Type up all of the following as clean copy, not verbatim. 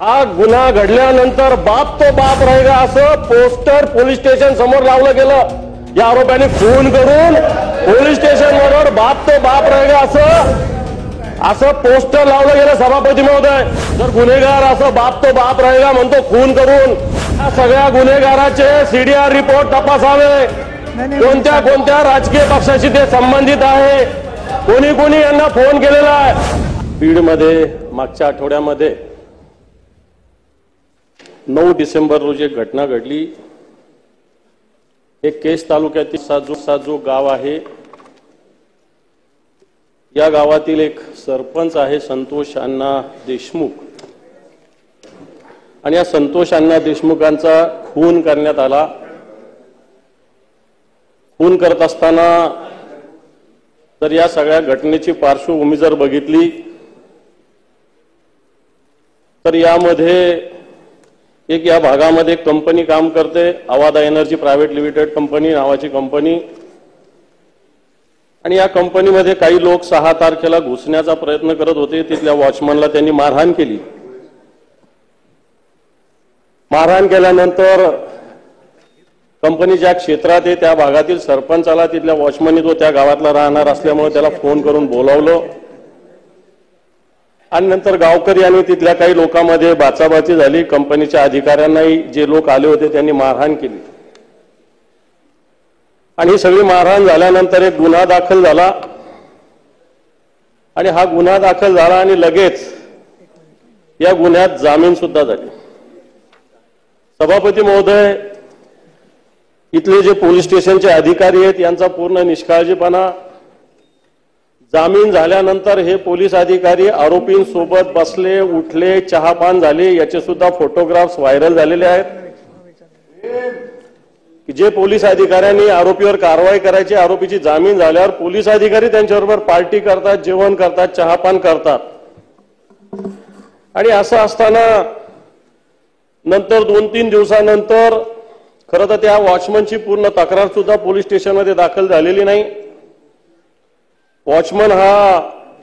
हा गुन्हा घडल्यानंतर बाप तो बाप रहेगा असं पोस्टर पोलीस स्टेशन समोर लावलं गेलं। या आरोपांनी खून करून पोलीस स्टेशन वर बाप तो बाप रहेगा असं पोस्टर लावलं गेलं। सभापती महोदय, जर गुन्हेगार असं बाप तो बाप रहेगा म्हणतो खून करून, या सगळ्या गुन्हेगाराचे सीडीआर रिपोर्ट तपासावे। कोणत्या कोणत्या राजकीय पक्षाशी ते संबंधित आहे, कोणी कोणी यांना फोन केलेला आहे। बीडमध्ये मागच्या आठवड्यामध्ये 9 डिसेंबर रोजी एक घटना घडली। एक केस तालुक्यातील साजू गाव आहे। या गावातील एक सरपंच आहे संतोष अण्णा देशमुख, आणि या संतोष अण्णा देशमुखांचा खून करण्यात आला। खून करत असताना तर या सगळ्या घटनेची पार्श्वभूमी जर बघितली तर यामध्ये एक या भागामध्ये एक कंपनी काम करते, Avaada energy private limited company नावाची कंपनी, आणि या कंपनीमध्ये काही लोक 6 तारखेला घुसण्याचा प्रयत्न करत होते। तिथल्या वॉचमनला त्यांनी मारहाण केली। मारहाण केल्यानंतर कंपनी ज्या क्षेत्रात आहे त्या भागातील सरपंचाला तिथल्या वॉचमननी, तो त्या गावातला राहणार असल्यामुळे त्याला फोन करून बोलावलं, आणि नंतर गावकरी आणि तिथल्या काही लोकांमध्ये बाचाबाची झाली। कंपनीच्या अधिकाऱ्यांनाही जे लोक आले होते त्यांनी मारहाण केली, आणि ही सगळी मारहाण झाल्यानंतर एक गुन्हा दाखल झाला, आणि हा गुन्हा दाखल झाला आणि लगेच या गुन्ह्यात जामीन सुद्धा झाली। सभापती महोदय, इथले जे पोलीस स्टेशनचे अधिकारी आहेत यांचा पूर्ण निष्काळजीपणा। जामीन झाल्यानंतर हे पोलीस अधिकारी आरोपींसोबत बसले, उठले, चहापान झाले, याचे सुद्धा फोटोग्राफ्स व्हायरल झालेले आहेत। जे पोलीस अधिकाऱ्यांनी आरोपीवर कारवाई करायची, आरोपीची जामीन झाल्यावर पोलीस अधिकारी त्यांच्याबरोबर पार्टी करतात, जेवण करतात, चहापान करतात, आणि असं असताना नंतर 2-3 दिवसानंतर खरं तर त्या वॉचमनची पूर्ण तक्रार सुद्धा पोलीस स्टेशनमध्ये दाखल झालेली नाही। वॉचमन हा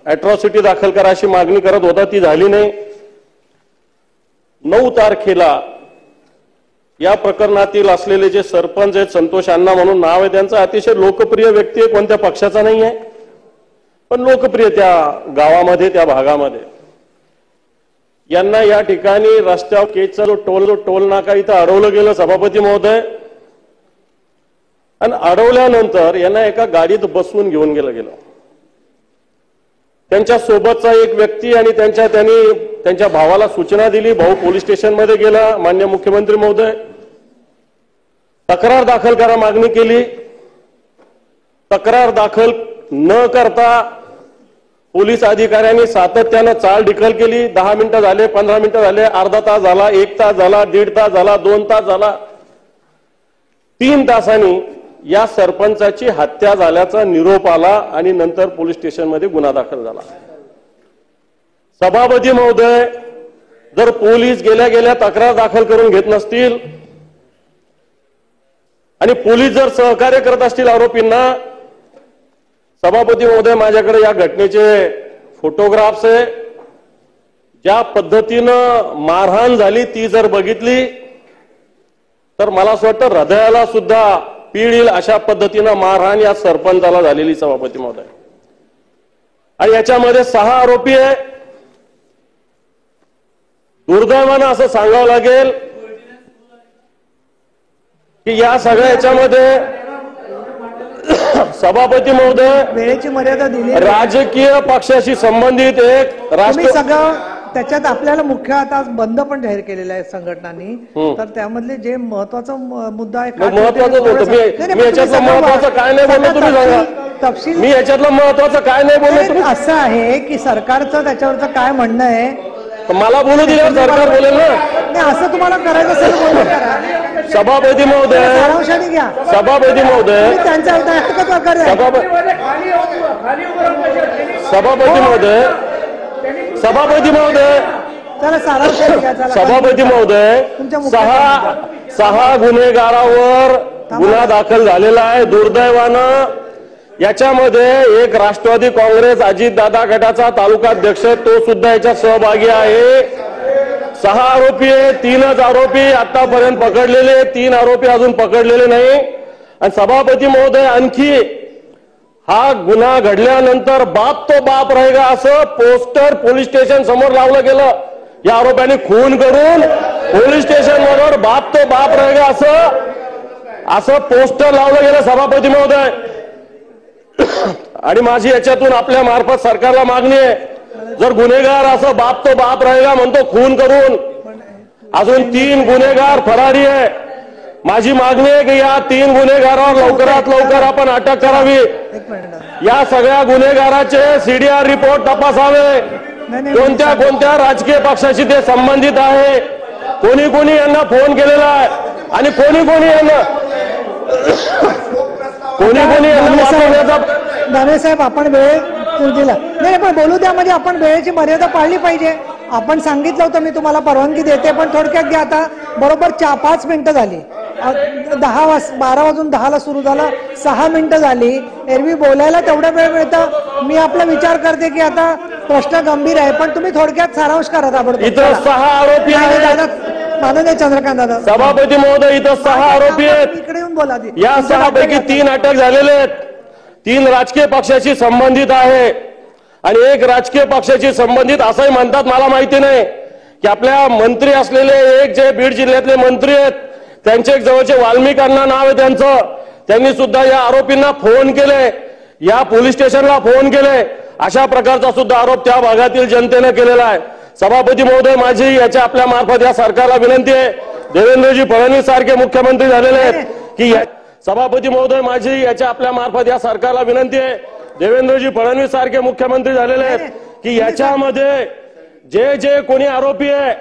अॅट्रॉसिटी दाखल करा अशी मागणी करत होता, ती झाली नाही। 9 तारखेला या प्रकरणातील असलेले जे सरपंच आहेत, संतोष अण्णा म्हणून नाव आहे त्यांचं, अतिशय लोकप्रिय व्यक्ती आहे, कोणत्या पक्षाचा नाही आहे, पण लोकप्रिय त्या गावामध्ये, त्या भागामध्ये। यांना या ठिकाणी रस्त्यावर केजचा जो टोल नाका इथं अडवलं गेलं सभापती महोदय, आणि अडवल्यानंतर यांना एका गाडीत बसवून घेऊन गेलं। त्यांच्या सोबतचा एक व्यक्ती आणि त्यांनी त्यांच्या भावाला सूचना दिली, भाऊ पोलीस स्टेशनमध्ये गेला, माननीय मुख्यमंत्री महोदय तक्रार दाखल करा मागणी केली। तक्रार दाखल न करता पोलीस अधिकाऱ्यांनी सातत्यानं चालढकल केली। 10 मिनिटं झाले, 15 मिनिटं झाले, अर्धा तास झाला, 1 तास झाला, 1.5 तास झाला, 2 तास झाला, 3 तासांनी या सरपंचाची हत्या झाल्याचा निरोप आला, आणि नंतर पोलीस स्टेशनमध्ये गुन्हा दाखल झाला। सभापती महोदय, जर पोलीस गेल्या तक्रार दाखल करून घेत नसतील आणि पोलीस जर सहकार्य करत असतील आरोपींना, सभापती महोदय माझ्याकडे या घटनेचे फोटोग्राफ्स आहे। ज्या पद्धतीनं मारहाण झाली ती जर बघितली तर मला असं वाटतं हृदयाला सुद्धा पीड येईल अशा पद्धतीनं मारहाण या सरपंचाला झालेली सभापती महोदय। आणि याच्यामध्ये 6 आरोपी आहे। दुर्दैवानं असं सांगावं लागेल की या सगळ्या याच्यामध्ये सभापती महोदय, वेळेची मर्यादा दिली, राजकीय पक्षाशी संबंधित एक राष्ट्र सगळं त्याच्यात आपल्याला मुख्य आता बंद पण जाहीर केलेला आहे संघटनांनी, तर त्यामधले जे महत्वाचा मुद्दा आहे, महत्वाचं होतं, मी याच्यातलं महत्वाचं काय नाही बोललो तुम्ही सांगा, तपशील मी याच्यातलं महत्वाचं काय नाही बोललो तुम्ही। असं आहे की सरकारचं त्याच्यावरचं काय म्हणणं आहे, मला बोलू दिल्यावर सरकार बोलेल ना। नाही, असं तुम्हाला करायचं असेल बोलणं करा। सभापती महोदय, सारांशाने घ्या। सभापती महोदय, त्यांच्या सभापती महोदय, सभापती महोदय, चला सारांशाने घ्या। सभापती महोदय, 6 गुन्हेगारावर गुन्हा दाखल झालेला आहे। दुर्दैवानं याच्यामध्ये एक राष्ट्रवादी काँग्रेस अजितदादा गटाचा तालुकाध्यक्ष तो सुद्धा याच्यात सहभागी आहे। 6 आरोपी आहे, 3च आरोपी आतापर्यंत पकडलेले, 3 आरोपी अजून पकडलेले नाही. आणि सभापती महोदय, आणखी हा गुन्हा घडल्यानंतर बाप तो बाप रहेगा असं पोस्टर पोलीस स्टेशन समोर लावलं गेलं. या आरोपींनी खून करून पोलीस स्टेशनवर बाप तो बाप रहेगा असं पोस्टर लावलं गेलं सभापती महोदय. आणि माझी याच्यातून आपल्या मार्फत सरकारला मागणी आहे, जर गुन्हेगार असं बाप तो बाप रहेगा म्हणतो खून करून, अजून 3 गुन्हेगार फरारी आहे. माझी मागणी आहे की या 3 गुन्हेगारांवर लवकरात लवकर आपण अटक करावी. या सगळ्या गुन्हेगाराचे सीडीआर रिपोर्ट तपासावे. कोणत्या कोणत्या राजकीय पक्षाशी ते संबंधित आहे, कोणी कोणी यांना फोन केलेला आहे आणि कोणी कोणी यांना दानवे साहेब, आपण वेळ दिला नाही, पण बोलू द्या. म्हणजे आपण वेळेची मर्यादा पाळली पाहिजे. आपण सांगितलं होतं मी तुम्हाला परवानगी देते, पण थोडक्यात घ्या. आता बरोबर 5 मिनिटं झाली. 12 वाजून 10ला सुरू झालं, 6 मिनिटं झाली. एरवी बोलायला तेवढा वेळ मिळतं. मी आपला विचार करते की आता प्रश्न गंभीर आहे, पण तुम्ही थोडक्यात सारांश करा. इथं 6 आरोपी आहेत माननीय चंद्रकांत दादा. सभापती महोदय, इथं 6 आरोपी आहेत. इकडे येऊन बोला. या 6 पैकी 3 अटक झालेले आहेत. 3 राजकीय पक्षाशी संबंधित आहे आणि 1 राजकीय पक्षाशी संबंधित असंही म्हणतात. मला माहिती नाही की आपल्या मंत्री असलेले एक जे बीड जिल्ह्यातले मंत्री आहेत, त्यांचे एक जवळचे वाल्मिक अण्णा नाव आहे त्यांचं, त्यांनी सुद्धा या आरोपींना फोन केले, या पोलीस स्टेशनला फोन केले. अशा प्रकारचा सुद्धा आरोप त्या भागातील जनतेने केलेला आहे. सभापती महोदय, माझी याच्या आपल्या मार्फत या सरकारला विनंती आहे, देवेंद्रजी फडणवीस सारखे मुख्यमंत्री झालेले आहेत की सभापती महोदय, माझी याच्या आपल्या मार्फत या सरकारला विनंती आहे, देवेंद्रजी फडणवीस सारखे मुख्यमंत्री झालेले आहेत की याच्यामध्ये जे जे कोणी आरोपी आहे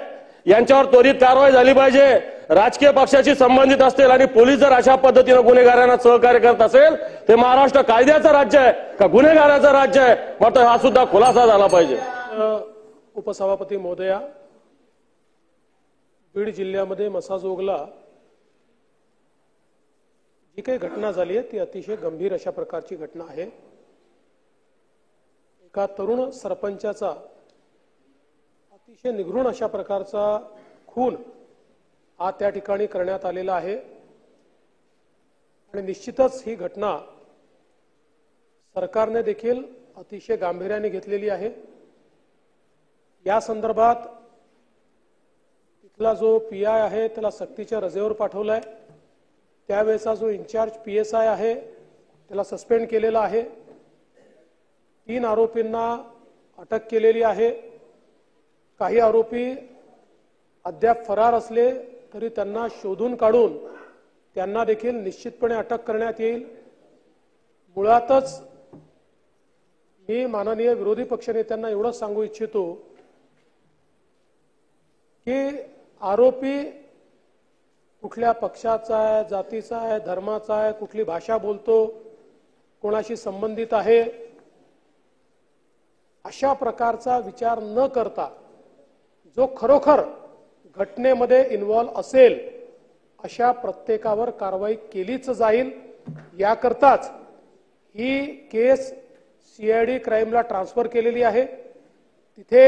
यांच्यावर त्वरित कारवाई झाली पाहिजे. राजकीय पक्षाशी संबंधित असतील आणि पोलीस जर अशा पद्धतीने गुन्हेगारांना सहकार्य करत असेल, ते महाराष्ट्र कायद्याचं राज्य आहे का गुन्हेगाराचं राज्य आहे, मात्र हा सुद्धा खुलासा झाला पाहिजे. उपसभापती महोदया, बीड जिल्ह्यामध्ये मसाजोगला जी काही घटना झाली आहे ती अतिशय गंभीर अशा प्रकारची घटना आहे. एका तरुण सरपंचाचा अतिशय निघृण अशा प्रकारचा खून हा त्या ठिकाणी करण्यात आलेला आहे आणि निश्चितच ही घटना सरकारने देखील अतिशय गांभीर्याने घेतलेली आहे. या संदर्भात तिथला जो पीआय आहे त्याला सक्तीच्या रजेवर पाठवलाय. त्यावेळेचा जो इन्चार्ज पीएसआय आहे त्याला सस्पेंड केलेला आहे. 3 आरोपींना अटक केलेली आहे. काही आरोपी अद्याप फरार असले तरी त्यांना शोधून काढून त्यांना देखील निश्चितपणे अटक करण्यात येईल. मुळातच मी माननीय विरोधी पक्षनेत्यांना एवढंच सांगू इच्छितो की आरोपी कुठल्या पक्षाचा आहे, जातीचा आहे, धर्माचा आहे, कुठली भाषा बोलतो, कोणाशी संबंधित आहे, अशा प्रकारचा विचार न करता जो खरोखर घटनेमध्ये इन्व्हॉल्व असेल अशा प्रत्येकावर कारवाई केलीच जाईल. याकरताच ही केस सीआयडी क्राईमला ट्रान्सफर केलेली आहे. तिथे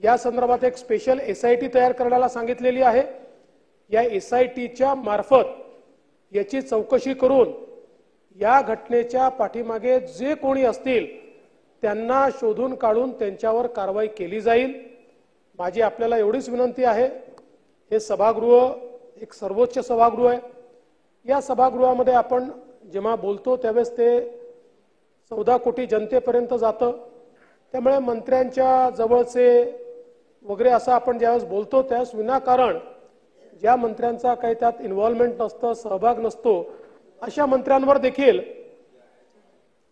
या संदर्भात एक स्पेशल एसआयटी तयार करायला सांगितलेली आहे. या एसआयटीच्या मार्फत याची चौकशी करून या घटनेच्या पाठीमागे जे कोणी असतील त्यांना शोधून काढून त्यांच्यावर कारवाई केली जाईल. माझी आपल्याला एवढीच विनंती आहे, हे सभागृह एक सर्वोच्च सभागृह आहे. या सभागृहामध्ये आपण जेव्हा बोलतो त्यावेळेस ते 14 कोटी जनतेपर्यंत जातं. त्यामुळे मंत्र्यांच्या जवळचे वगैरे असं आपण ज्यावेळेस बोलतो त्यावेळेस विनाकारण ज्या मंत्र्यांचा काही त्यात इन्व्हॉल्वमेंट नसतं, सहभाग नसतो, अशा मंत्र्यांवर देखील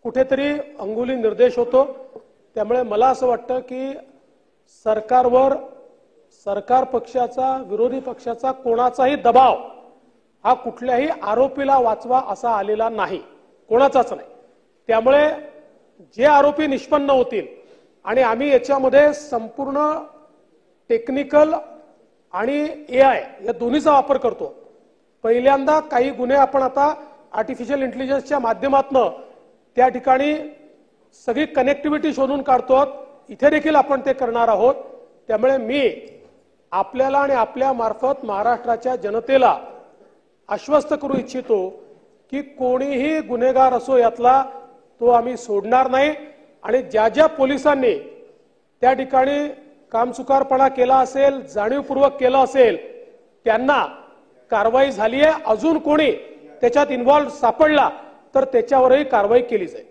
कुठेतरी अंगुली निर्देश होतो. त्यामुळे मला असं वाटतं की सरकारवर सरकार पक्षाचा, विरोधी पक्षाचा कोणाचाही दबाव हा कुठल्याही आरोपीला वाचवा असा आलेला नाही, कोणाचाच नाही. त्यामुळे जे आरोपी निष्पन्न होतील आणि आम्ही याच्यामध्ये संपूर्ण टेक्निकल आणि एआय या दोन्हीचा वापर करतो. पहिल्यांदा काही गुन्हे आपण आता आर्टिफिशियल इंटेलिजन्सच्या माध्यमातून त्या ठिकाणी सगळी कनेक्टिव्हिटी शोधून काढतो. इथे देखील आपण ते करणार आहोत. त्यामुळे मी आपल्याला आणि आपल्या मार्फत महाराष्ट्राच्या जनतेला आश्वस्त करू इच्छितो की कोणीही गुन्हेगार असो यातला तो आम्ही सोडणार नाही आणि ज्या ज्या पोलिसांनी त्या ठिकाणी कामचुकारपणा केला असेल, जाणीवपूर्वक केला असेल, त्यांना कारवाई झाली आहे. अजून कोणी त्याच्यात इन्व्हॉल्व सापडला तर त्याच्यावरही कारवाई केली जाईल.